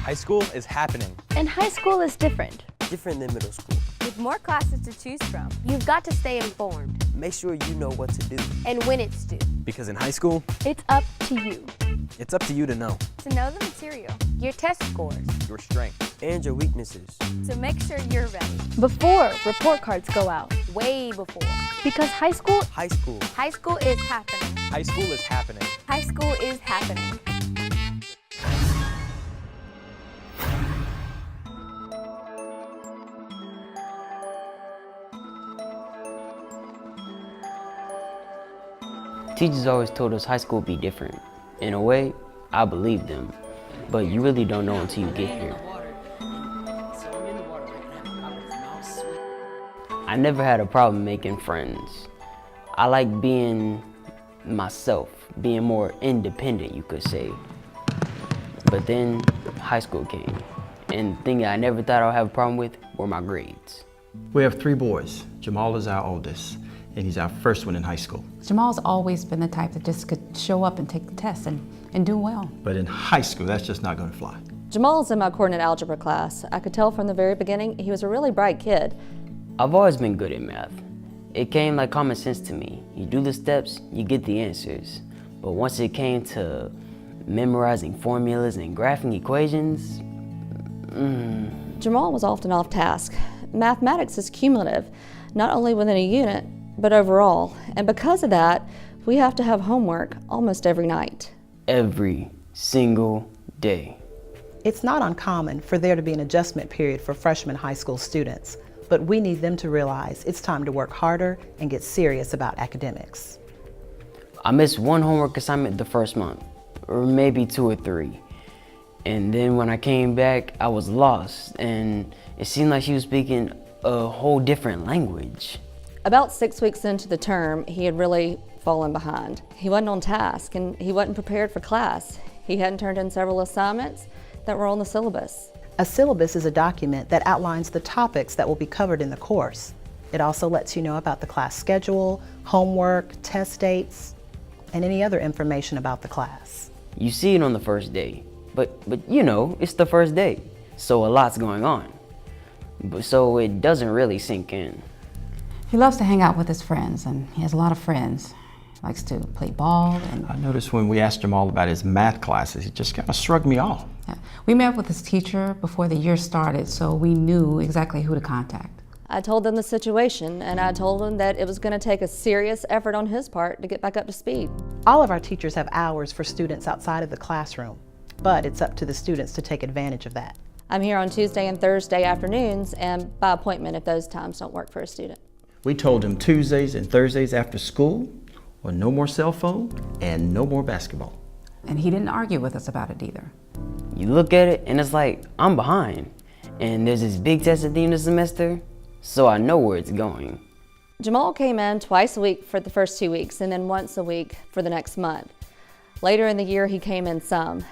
High school is happening. And high school is different. Different than middle school. With more classes to choose from. You've got to stay informed. Make sure you know what to do. And when it's due. Because in high school, It's up to you. it's up to you to know To know the material. Your test scores. your strengths. And your weaknesses. So make sure you're ready. Before report cards go out. Way before. Because high school, High school. High school is happening. High school is happening. High school is happening. Teachers always told us high school would be different. In a way, I believed them, but you really don't know until you get here. I never had a problem making friends. I like being myself, being more independent, you could say. But then high school came, and the thing I never thought I would have a problem with were my grades. We have 3 boys. Jamal is our oldest, and he's our first one in high school. Jamal's always been the type that just could show up and take the test and do well. But in high school, that's just not going to fly. Jamal's in my coordinate algebra class. I could tell from the very beginning he was a really bright kid. I've always been good at math. It came like common sense to me. You do the steps, you get the answers. But once it came to memorizing formulas and graphing equations, Jamal was often off task. Mathematics is cumulative, not only within a unit, but overall. And because of that, we have to have homework almost every night. every single day. It's not uncommon for there to be an adjustment period for freshman high school students, but we need them to realize it's time to work harder and get serious about academics. I missed one homework assignment the first month, or maybe 2 or 3. And then when I came back, I was lost, and it seemed like she was speaking a whole different language. About 6 weeks into the term, he had really fallen behind. He wasn't on task, and he wasn't prepared for class. He hadn't turned in several assignments that were on the syllabus. A syllabus is a document that outlines the topics that will be covered in the course. It also lets you know about the class schedule, homework, test dates, and any other information about the class. You see it on the first day, but you know, it's the first day, so a lot's going on. So it doesn't really sink in. He loves to hang out with his friends, and he has a lot of friends. He likes to play ball. And I noticed when we asked Jamal about his math classes, he just kind of shrugged me off. yeah. We met with his teacher before the year started, so we knew exactly who to contact. I told them the situation, and I told them that it was going to take a serious effort on his part to get back up to speed. All of our teachers have hours for students outside of the classroom, but it's up to the students to take advantage of that. I'm here on Tuesday and Thursday afternoons, and by appointment if those times don't work for a student. We told him Tuesdays and Thursdays after school, or no more cell phone and no more basketball. And he didn't argue with us about it either. You look at it and it's like, I'm behind. And there's this big test at the end of the semester, so I know where it's going. Jamal came in twice a week for the first 2 weeks and then once a week for the next month. Later in the year, he came in some.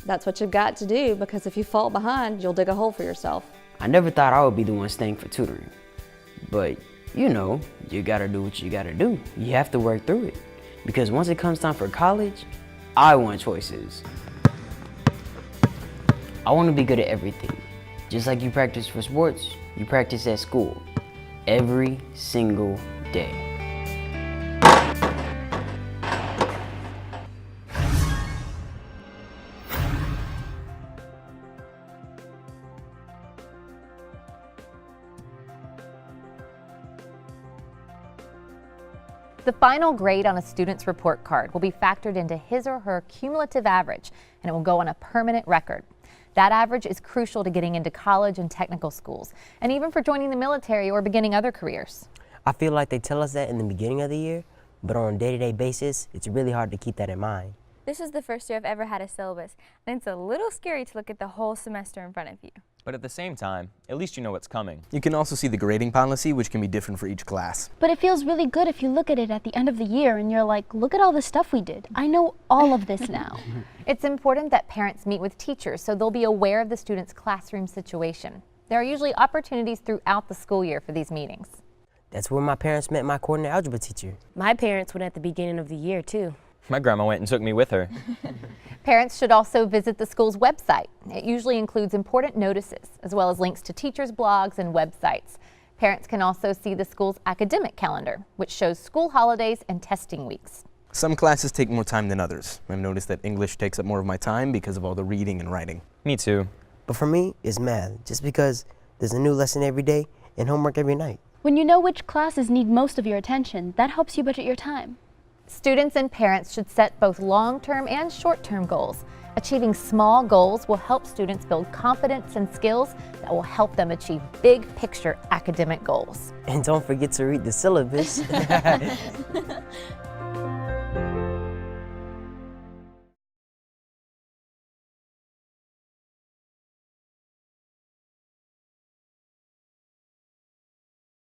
That's what you've got to do, because if you fall behind, you'll dig a hole for yourself. I never thought I would be the one staying for tutoring. But, you know, you gotta do what you gotta do. You have to work through it. Because once it comes time for college, I want choices. I want to be good at everything. Just like you practice for sports, you practice at school. Every single day. The final grade on a student's report card will be factored into his or her cumulative average, and it will go on a permanent record. That average is crucial to getting into college and technical schools, and even for joining the military or beginning other careers. I feel like they tell us that in the beginning of the year, but on a day-to-day basis, it's really hard to keep that in mind. This is the first year I've ever had a syllabus, and it's a little scary to look at the whole semester in front of you. But at the same time, at least you know what's coming. You can also see the grading policy, which can be different for each class. But it feels really good if you look at it at the end of the year and you're like, look at all the stuff we did. I know all of this now. It's important that parents meet with teachers so they'll be aware of the student's classroom situation. There are usually opportunities throughout the school year for these meetings. That's where my parents met my coordinate algebra teacher. My parents went at the beginning of the year, too. My grandma went and took me with her. Parents should also visit the school's website. It usually includes important notices, as well as links to teachers' blogs and websites. Parents can also see the school's academic calendar, which shows school holidays and testing weeks. Some classes take more time than others. I've noticed that English takes up more of my time because of all the reading and writing. Me too. But for me, it's math, just because there's a new lesson every day and homework every night. When you know which classes need most of your attention, that helps you budget your time. Students and parents should set both long-term and short-term goals. Achieving small goals will help students build confidence and skills that will help them achieve big-picture academic goals. And don't forget to read the syllabus.